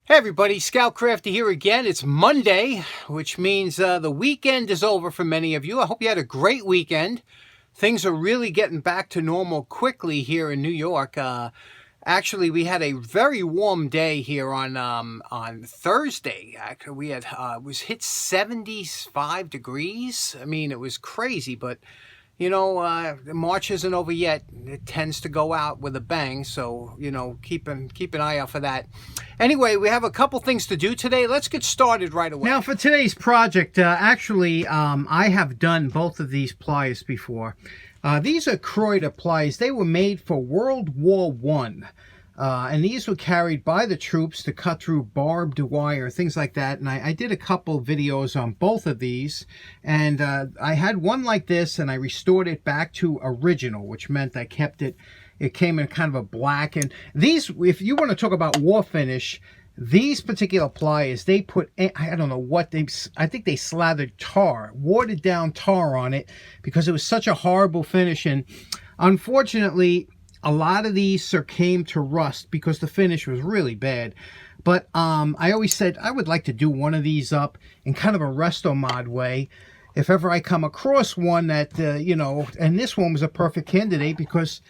Hey everybody, Scout Crafty here again. It's Monday, which means the weekend is over for many of you. I hope you had a great weekend. Things are really getting back to normal quickly here in New York. Actually, we had a very warm day here on Thursday. Actually, we had it was hit 75 degrees. I mean, it was crazy, but you know, March isn't over yet. It tends to go out with a bang, so, you know, keep an eye out for that. Anyway, we have a couple things to do today. Let's get started right away. Now, for today's project, I have done both of these pliers before. These are Kraeuter pliers. They were made for World War I. And these were carried by the troops to cut through barbed wire, things like that. And I did a couple videos on both of these. And I had one like this, and I restored it back to original, which meant I kept it. It came in kind of a black. And these, if you want to talk about war finish, these particular pliers, they put, I don't know what, I think they slathered tar, watered down tar on it because it was such a horrible finish. And unfortunately, a lot of these came to rust because the finish was really bad. But I always said I would like to do one of these up in kind of a Resto-Mod way. If ever I come across one that, you know, and this one was a perfect candidate because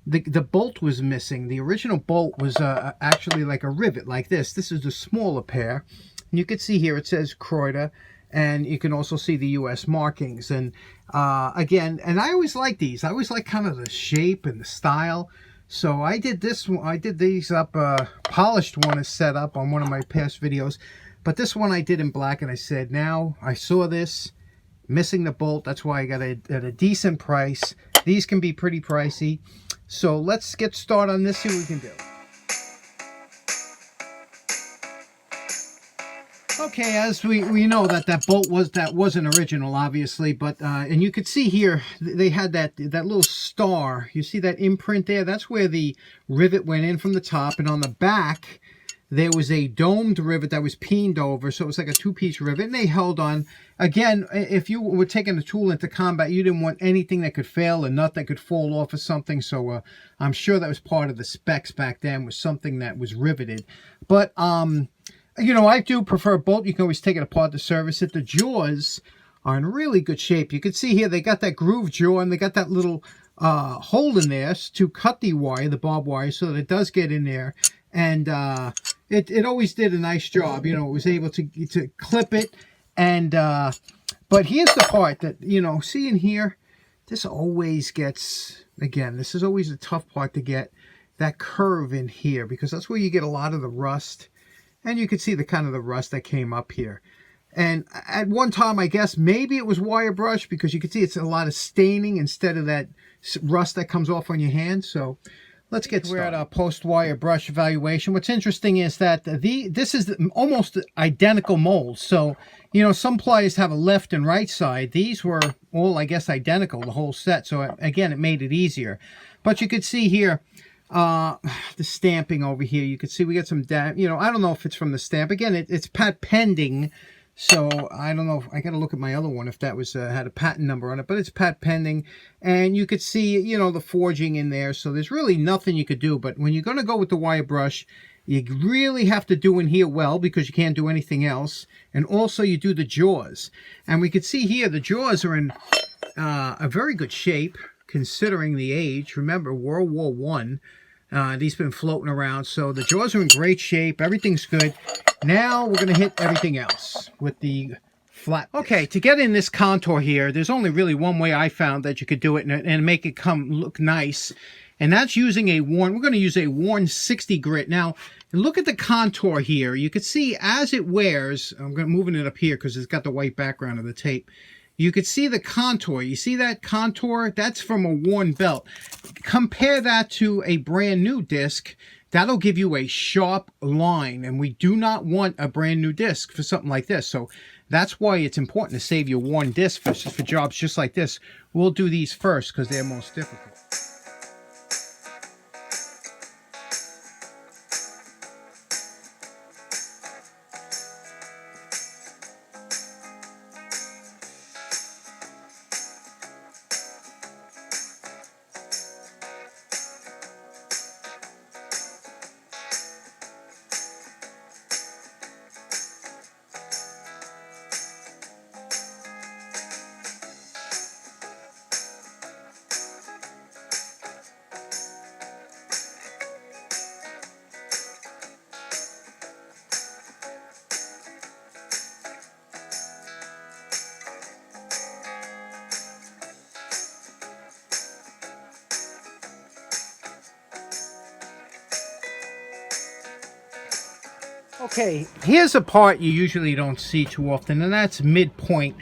the bolt was missing. The original bolt was actually like a rivet like this. This is the smaller pair. And you can see here it says Kraeuter. And you can also see the U.S. markings. And again, and I always like these. I always like kind of the shape and the style. So I did this one. I did these up. Polished one is set up on one of my past videos. But this one I did in black. And I said, now I saw this missing the bolt. That's why I got it at a decent price. These can be pretty pricey. So let's get started on this. See what we can do. Okay, as we know that bolt wasn't original, obviously, but and you could see here they had that little star. You see that imprint there? That's where the rivet went in from the top, and on the back there was a domed rivet that was peened over, so it was like a two-piece rivet, and they held on. Again, if you were taking a tool into combat, you didn't want anything that could fail, a nut that could fall off or something. So I'm sure that was part of the specs back then, was something that was riveted, but you know, I do prefer bolt. You can always take it apart to service it. The jaws are in really good shape. You can see here they got that groove jaw, and they got that little hole in there to cut the wire, the barbed wire, so that it does get in there. And it always did a nice job. You know, it was able to clip it. And but here's the part that, you know, see in here, this always gets, again, this is always a tough part to get, that curve in here, because that's where you get a lot of the rust. And you can see the kind of the rust that came up here. And at one time, I guess, maybe it was wire brush, because you can see it's a lot of staining instead of that rust that comes off on your hand. So let's get started. We're at our post-wire brush evaluation. What's interesting is that this is almost identical molds. So, you know, some pliers have a left and right side. These were all, I guess, identical, the whole set. So again, it made it easier. But you could see here, the stamping over here, you can see we got some, you know, I don't know if it's from the stamp. Again, it's patent pending, so I don't know. I got to look at my other one if that was had a patent number on it, but it's patent pending. And you could see, you know, the forging in there. So there's really nothing you could do. But when you're going to go with the wire brush, you really have to do in here well, because you can't do anything else. And also you do the jaws. And we could see here the jaws are in a very good shape, considering the age. Remember, World War I. These been floating around, so the jaws are in great shape. Everything's good. Now we're going to hit everything else with the flat. Okay, to get in this contour here, there's only really one way I found that you could do it and make it look nice, and that's using a worn. We're going to use a worn 60 grit. Now, look at the contour here. You can see as it wears. I'm moving it up here because it's got the white background of the tape. You can see the contour. You see that contour? That's from a worn belt. Compare that to a brand new disc. That'll give you a sharp line, and we do not want a brand new disc for something like this. So that's why it's important to save your worn disc for jobs just like this. We'll do these first because they're most difficult. Okay, here's a part you usually don't see too often, and that's midpoint.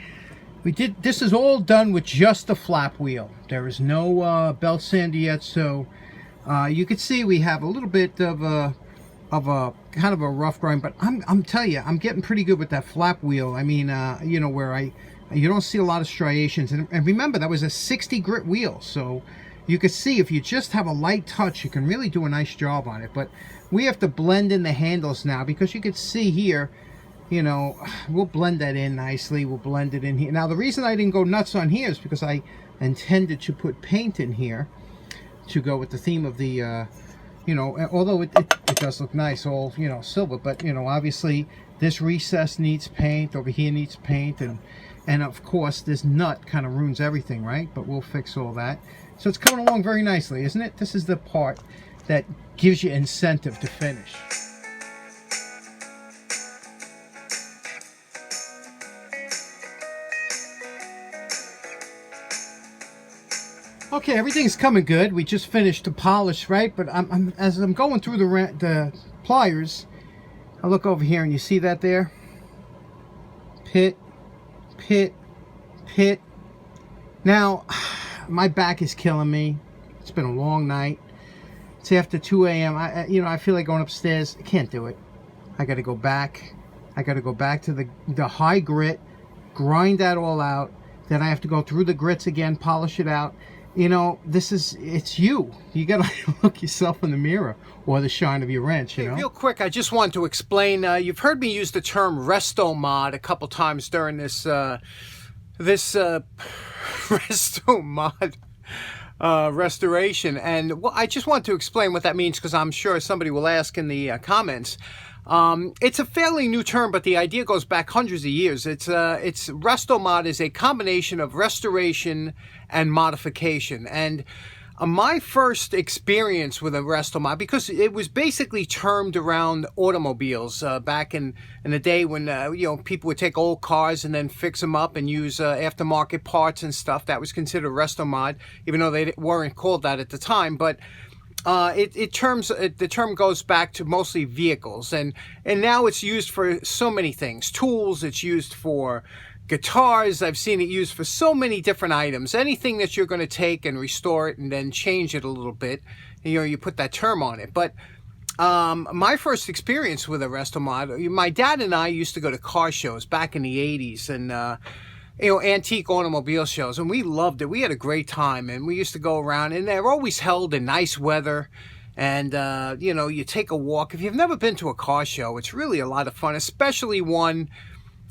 This is all done with just the flap wheel. There is no belt sander yet, so you can see we have a little bit of a kind of a rough grind, but I'm telling you, I'm getting pretty good with that flap wheel. I mean, you know, where you don't see a lot of striations, and remember that was a 60 grit wheel, so you can see if you just have a light touch, you can really do a nice job on it. But we have to blend in the handles now, because you can see here, you know, we'll blend that in nicely. We'll blend it in here. Now, the reason I didn't go nuts on here is because I intended to put paint in here to go with the theme of the, you know, although it does look nice, all, you know, silver, but, you know, obviously this recess needs paint, over here needs paint, and of course this nut kind of ruins everything, right? But we'll fix all that. So it's coming along very nicely, isn't it? This is the part that gives you incentive to finish. Okay, everything's coming good. We just finished the polish, right? But as I'm going through the pliers, I look over here and you see that there? Pit, pit, pit. Now, my back is killing me. It's been a long night. It's after 2 a.m. You know, I feel like going upstairs. I can't do it. I got to go back. I got to go back to the high grit, grind that all out. Then I have to go through the grits again, polish it out. You know, it's you. You got to look yourself in the mirror, or the shine of your wrench, you know? Hey, real quick, I just want to explain, you've heard me use the term Resto-Mod a couple times during this Resto-Mod restoration. And well, I just want to explain what that means, because I'm sure somebody will ask in the comments. It's a fairly new term, but the idea goes back hundreds of years. It's Resto-Mod is a combination of restoration and modification. And my first experience with a Resto-Mod, because it was basically termed around automobiles back in the day when you know, people would take old cars and then fix them up and use aftermarket parts and stuff. That was considered Resto-Mod, even though they weren't called that at the time. But the term goes back to mostly vehicles, and now it's used for so many things. Tools, it's used for guitars. I've seen it used for so many different items. Anything that you're going to take and restore it and then change it a little bit, you know, you put that term on it. But my first experience with a Resto-Mod, my dad and I used to go to car shows back in the 80s, and you know, antique automobile shows, and we loved it. We had a great time, and we used to go around, and they're always held in nice weather. And you know, you take a walk. If you've never been to a car show, it's really a lot of fun, especially one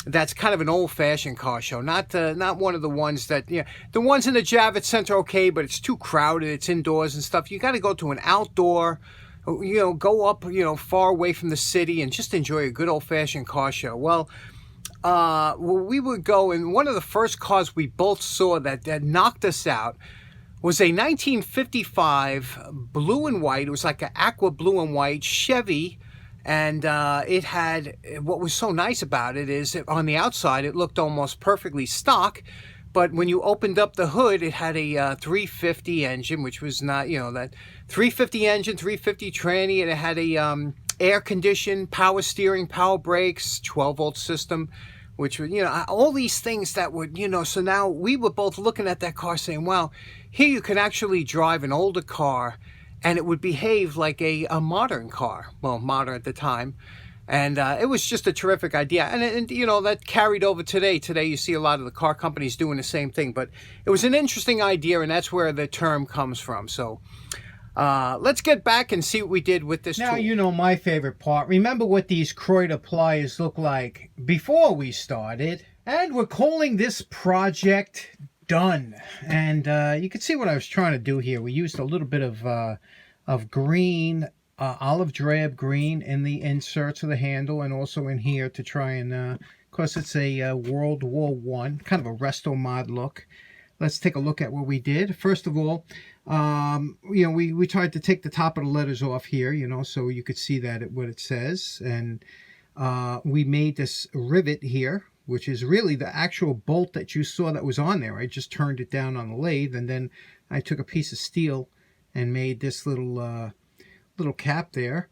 that's kind of an old-fashioned car show, not one of the ones that, you know, the ones in the Javits Center, okay, but it's too crowded, it's indoors and stuff. You got to go to an outdoor, you know, go up, you know, far away from the city and just enjoy a good old-fashioned car show. Well, we would go, and one of the first cars we both saw that knocked us out was a 1955 blue and white. It was like an aqua blue and white Chevy, and it had, what was so nice about it is on the outside it looked almost perfectly stock, but when you opened up the hood, it had a 350 engine, which was not, you know, that 350 engine, 350 tranny, and it had a air conditioned, power steering, power brakes, 12-volt system, which would, you know, all these things that would, you know, so now we were both looking at that car saying, wow, here you could actually drive an older car and it would behave like a modern car. Well, modern at the time. And it was just a terrific idea. And, you know, that carried over today. Today you see a lot of the car companies doing the same thing. But it was an interesting idea, and that's where the term comes from. So let's get back and see what we did with this tool. Now, you know my favorite part. Remember what these Kraeuter pliers look like before we started. And we're calling this project done. And you can see what I was trying to do here. We used a little bit of green, olive drab green in the inserts of the handle, and also in here to try and, of course it's a World War I, kind of a Resto-Mod look. Let's take a look at what we did. First of all, you know, we tried to take the top of the letters off here, you know, so you could see that what it says. And we made this rivet here, which is really the actual bolt that you saw that was on there. I just turned it down on the lathe, and then I took a piece of steel and made this little cap there.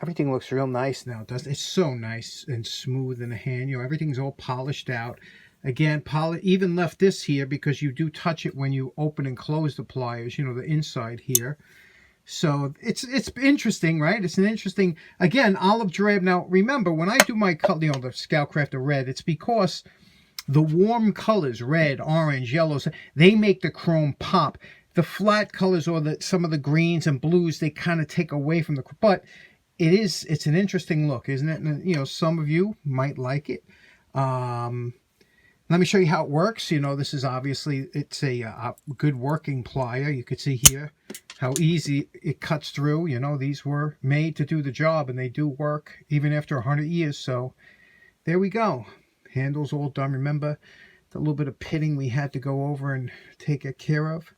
Everything looks real nice now, doesn't it? It's so nice and smooth in the hand. You know, everything's all polished out. Again, even left this here because you do touch it when you open and close the pliers, you know, the inside here. So it's interesting, right? It's an interesting, again, olive drab. Now, remember, when I do my color, you know, the Scoutcrafter red, it's because the warm colors, red, orange, yellows, they make the chrome pop. The flat colors or some of the greens and blues, they kind of take away from the, but it's an interesting look, isn't it? And, you know, some of you might like it. Let me show you how it works. You know, this is obviously, it's a good working plier. You could see here how easy it cuts through. You know, these were made to do the job, and they do work even after 100 years. So there we go. Handle's all done. Remember the little bit of pitting we had to go over and take care of.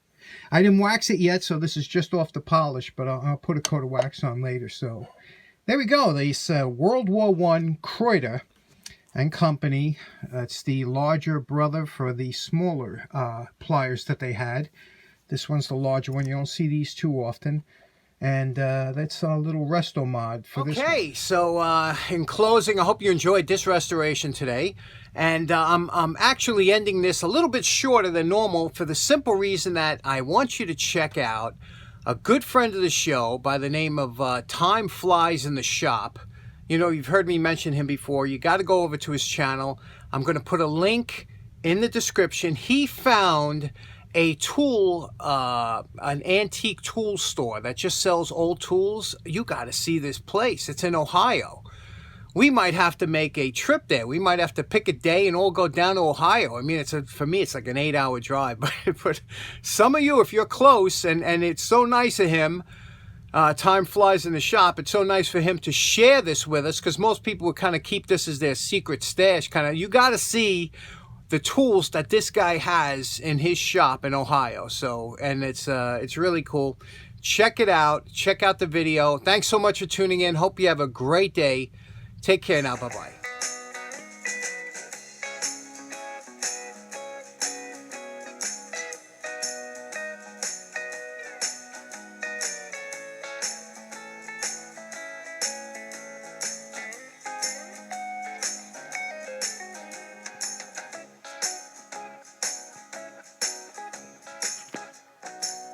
I didn't wax it yet, so this is just off the polish, but I'll put a coat of wax on later. So there we go. This World War I Kraeuter and Company. That's the larger brother for the smaller pliers that they had. This one's the larger one. You don't see these too often. And that's a little Resto-Mod for this one. Okay, so in closing, I hope you enjoyed this restoration today. And I'm actually ending this a little bit shorter than normal for the simple reason that I want you to check out a good friend of the show by the name of Time Flies in the Shop. You know, you've heard me mention him before. You got to go over to his channel. I'm going to put a link in the description. He found a tool, an antique tool store that just sells old tools. You got to see this place. It's in Ohio. We might have to make a trip there. We might have to pick a day and all go down to Ohio. I mean, for me, it's like an 8-hour drive. But some of you, if you're close, and it's so nice of him, Time Flies in the Shop, it's so nice for him to share this with us, because most people would kind of keep this as their secret stash. You got to see the tools that this guy has in his shop in Ohio. So, and it's really cool. Check it out. Check out the video. Thanks so much for tuning in. Hope you have a great day. Take care now. Bye-bye.